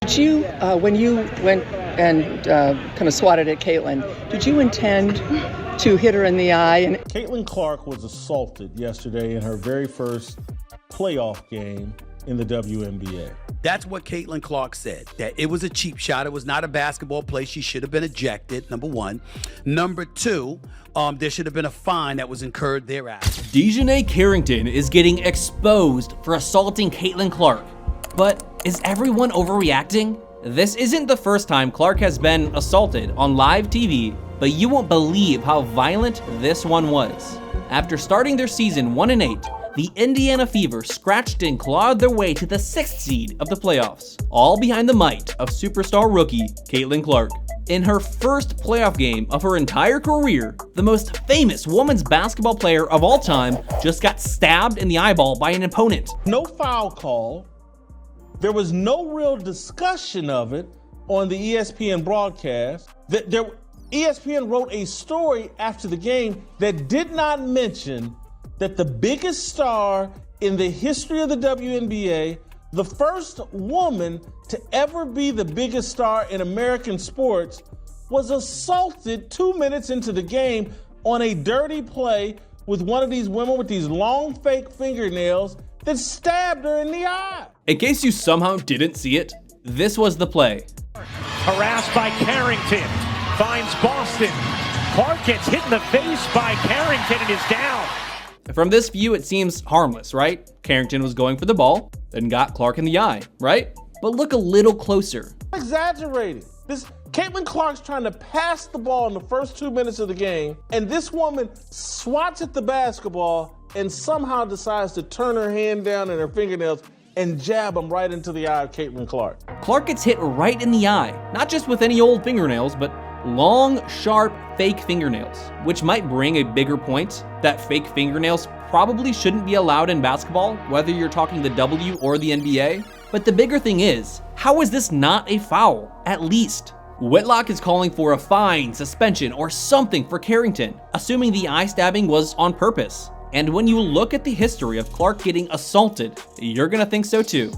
Did you, when you went and kind of swatted at Caitlin, did you intend to hit her in the eye? And Caitlin Clark was assaulted yesterday in her very first playoff game in the WNBA. That's what Caitlin Clark said, that it was a cheap shot. It was not a basketball play. She should have been ejected, number one. Number two, there should have been a fine that was incurred thereafter. Dijonai Carrington is getting exposed for assaulting Caitlin Clark. But is everyone overreacting? This isn't the first time Clark has been assaulted on live TV, but you won't believe how violent this one was. After starting their season 1-8, the Indiana Fever scratched and clawed their way to the 6th seed of the playoffs, all behind the might of superstar rookie Caitlin Clark. In her first playoff game of her entire career, the most famous women's basketball player of all time just got stabbed in the eyeball by an opponent. No foul call. There was no real discussion of it on the ESPN broadcast. ESPN wrote a story after the game that did not mention that the biggest star in the history of the WNBA, the first woman to ever be the biggest star in American sports, was assaulted 2 minutes into the game on a dirty play with one of these women with these long fake fingernails that stabbed her in the eye. In case you somehow didn't see it, this was the play. Harassed by Carrington, finds Boston. Clark gets hit in the face by Carrington and is down. From this view, it seems harmless, right? Carrington was going for the ball, then got Clark in the eye, right? But look a little closer. Exaggerating. Caitlin Clark's trying to pass the ball in the first 2 minutes of the game, and this woman swats at the basketball and somehow decides to turn her hand down and her fingernails and jab them right into the eye of Caitlin Clark. Clark gets hit right in the eye, not just with any old fingernails, but long, sharp, fake fingernails, which might bring a bigger point that fake fingernails probably shouldn't be allowed in basketball, whether you're talking the W or the NBA. But the bigger thing is, how is this not a foul, at least? Whitlock is calling for a fine, suspension, or something for Carrington, assuming the eye stabbing was on purpose. And when you look at the history of Clark getting assaulted, you're gonna think so too.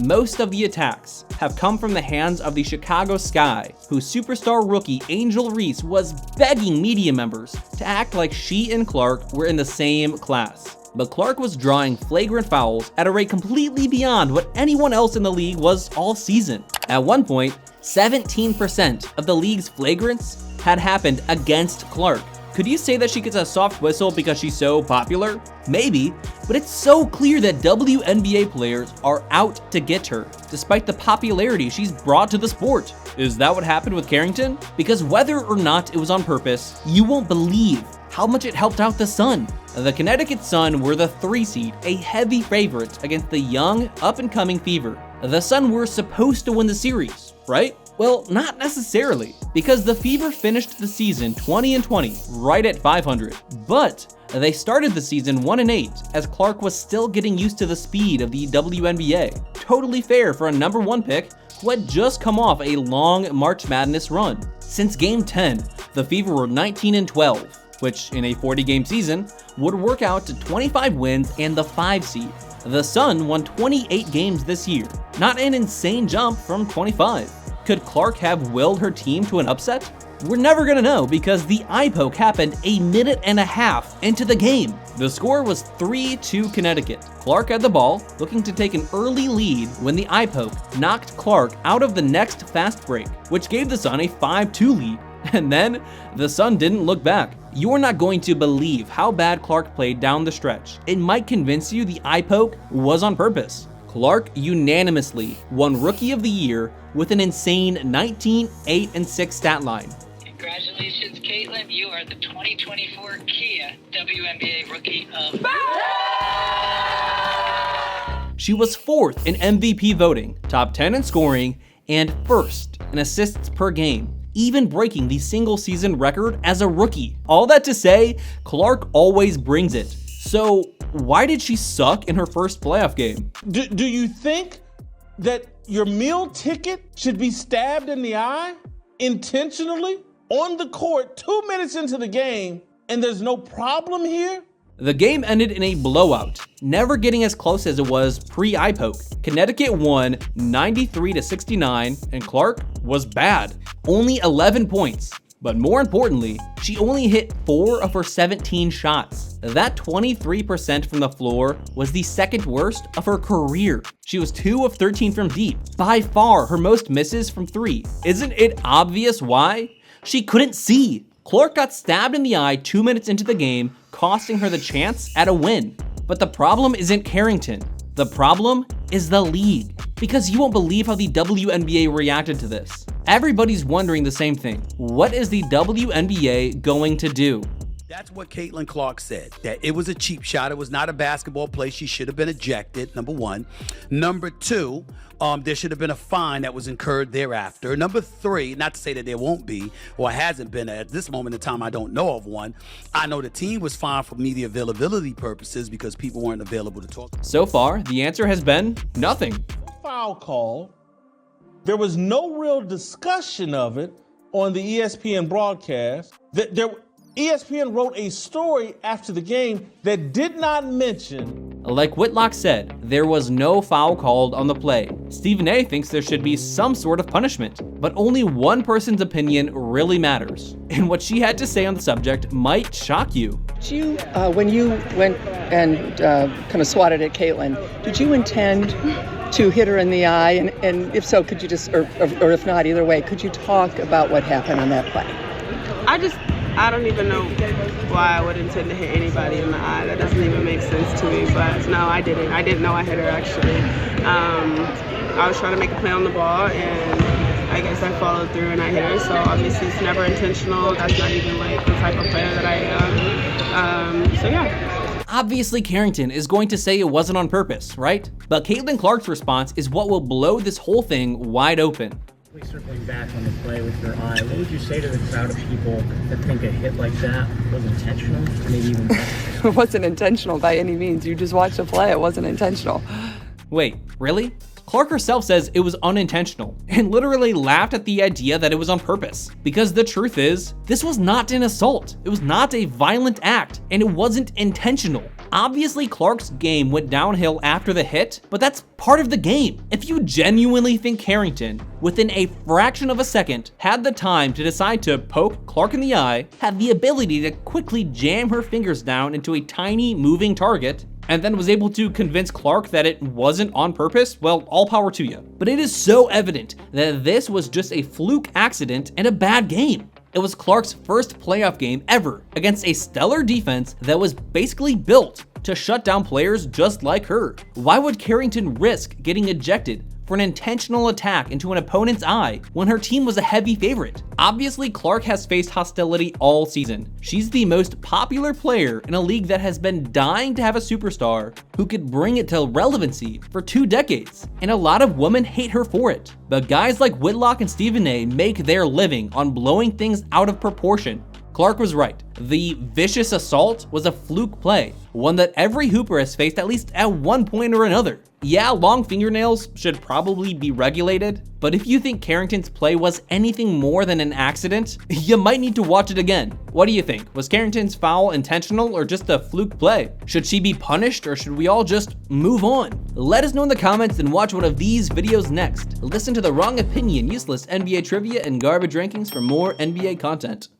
Most of the attacks have come from the hands of the Chicago Sky, whose superstar rookie Angel Reese was begging media members to act like she and Clark were in the same class. But Clark was drawing flagrant fouls at a rate completely beyond what anyone else in the league was all season. At one point, 17% of the league's flagrants had happened against Clark. Could you say that she gets a soft whistle because she's so popular? Maybe, but it's so clear that WNBA players are out to get her, despite the popularity she's brought to the sport. Is that what happened with Carrington? Because whether or not it was on purpose, you won't believe how much it helped out the Sun. The Connecticut Sun were the 3 seed, a heavy favorite against the young, up-and-coming Fever. The Sun were supposed to win the series, right? Well, not necessarily, because the Fever finished the season 20-20, right at 500. But they started the season 1-8, as Clark was still getting used to the speed of the WNBA. Totally fair for a number 1 pick who had just come off a long March Madness run. Since Game 10, the Fever were 19-12, which in a 40-game season would work out to 25 wins and the 5 seed. The Sun won 28 games this year, not an insane jump from 25. Could Clark have willed her team to an upset? We're never gonna know because the eye poke happened a minute and a half into the game. The score was 3-2 Connecticut. Clark had the ball, looking to take an early lead when the eye poke knocked Clark out of the next fast break, which gave the Sun a 5-2 lead. And then, the Sun didn't look back. You're not going to believe how bad Clark played down the stretch. It might convince you the eye poke was on purpose. Clark unanimously won Rookie of the Year with an insane 19-8-6 stat line. Congratulations, Caitlin. You are the 2024 Kia WNBA Rookie of the Year. She was 4th in MVP voting, top 10 in scoring, and 1st in assists per game, even breaking the single-season record as a rookie. All that to say, Clark always brings it. So why did she suck in her first playoff game? Do you think that your meal ticket should be stabbed in the eye intentionally on the court 2 minutes into the game and there's no problem here? The game ended in a blowout, never getting as close as it was pre-eye poke. Connecticut won 93-69, and Clark was bad, only 11 points. But more importantly, she only hit 4 of her 17 shots. That 23% from the floor was the second worst of her career. She was 2 of 13 from deep, by far her most misses from 3. Isn't it obvious why? She couldn't see. Clark got stabbed in the eye 2 minutes into the game, costing her the chance at a win. But the problem isn't Carrington. The problem is the league. Because you won't believe how the WNBA reacted to this. Everybody's wondering the same thing. What is the WNBA going to do? That's what Caitlin Clark said, that it was a cheap shot. It was not a basketball play. She should have been ejected, number one. Number two, there should have been a fine that was incurred thereafter. Number three, not to say that there won't be, or hasn't been at this moment in time, I don't know of one. I know the team was fined for media availability purposes because people weren't available to talk. So far, the answer has been nothing. Foul call. There was no real discussion of it on the ESPN broadcast. ESPN wrote a story after the game that did not mention. Like Whitlock said, there was no foul called on the play. Stephen A thinks there should be some sort of punishment, but only one person's opinion really matters. And what she had to say on the subject might shock you. Did you, when you went and kind of swatted at Caitlin, did you intend to hit her in the eye? And if so, could you just, or if not, either way, could you talk about what happened on that play? I don't even know why I would intend to hit anybody in the eye. That doesn't even make sense to me, but no, I didn't. I didn't know I hit her, actually. I was trying to make a play on the ball, and I guess I followed through and I hit her, so obviously it's never intentional. That's not even like the type of player that I am. So yeah. Obviously, Carrington is going to say it wasn't on purpose, right? But Caitlin Clark's response is what will blow this whole thing wide open. Circling back on the play with your eye, what would you say to the crowd of people that think a hit like that was intentional? Maybe even It wasn't intentional by any means. You just watched the play. It wasn't intentional. Wait, really? Clark herself says it was unintentional and literally laughed at the idea that it was on purpose. Because the truth is, this was not an assault. It was not a violent act, and it wasn't intentional. Obviously, Clark's game went downhill after the hit, but that's part of the game. If you genuinely think Carrington, within a fraction of a second, had the time to decide to poke Clark in the eye, had the ability to quickly jam her fingers down into a tiny moving target, and then was able to convince Clark that it wasn't on purpose, well, all power to you. But it is so evident that this was just a fluke accident and a bad game. It was Clark's first playoff game ever against a stellar defense that was basically built to shut down players just like her. Why would Carrington risk getting ejected for an intentional attack into an opponent's eye when her team was a heavy favorite? Obviously, Clark has faced hostility all season. She's the most popular player in a league that has been dying to have a superstar who could bring it to relevancy for 2 decades, and a lot of women hate her for it. But guys like Whitlock and Stephen A make their living on blowing things out of proportion. Clark was right. The vicious assault was a fluke play, one that every hooper has faced at least at one point or another. Yeah, long fingernails should probably be regulated, but if you think Carrington's play was anything more than an accident, you might need to watch it again. What do you think? Was Carrington's foul intentional or just a fluke play? Should she be punished or should we all just move on? Let us know in the comments and watch one of these videos next. Listen to the Wrong Opinion, Useless NBA Trivia, and Garbage Rankings for more NBA content.